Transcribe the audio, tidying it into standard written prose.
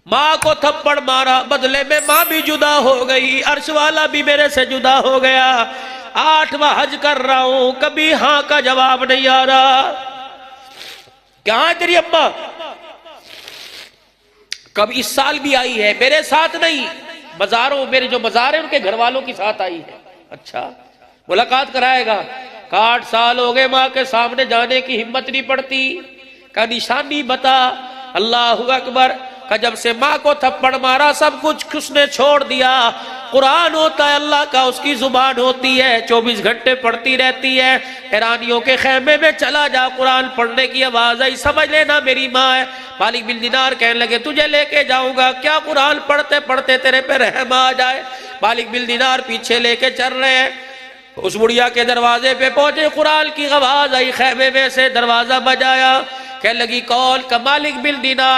माँ को थप्पड़ मारा, बदले में माँ भी जुदा हो गई, अर्श वाला भी मेरे से जुदा हो गया। 8वां हज कर रहा हूं, कभी हाँ का जवाब नहीं आ रहा। कहां है तेरी अम्मा? कब इस साल भी आई है, मेरे साथ नहीं, मजारों, मेरे जो मजार है उनके घर वालों के साथ आई है। अच्छा, मुलाकात कराएगा। 8 साल हो गए, माँ के सामने जाने की हिम्मत नहीं पड़ती। का निशानी बता। अल्लाह अकबर। का जब से माँ को थप्पड़ मारा सब कुछ उसने छोड़ दिया। कुरान होता है अल्लाह का, उसकी जुबान होती है, 24 घंटे पढ़ती रहती है। ईरानियों के खेमे में चला जा, कुरान पढ़ने की आवाज आई, समझ लेना मेरी माँ है। मालिक बिन दिनार कहने लगे तुझे लेके जाऊंगा, क्या कुरान पढ़ते पढ़ते तेरे पे रहम आ जाए। मालिक बिन दिनार पीछे लेके चल रहे हैं। उस बुढ़िया के दरवाजे पे पहुंचे, कुरान की आवाज आई, खेमे में से दरवाजा बजाया। कहने लगी कौन? का मालिक बिन दिनार।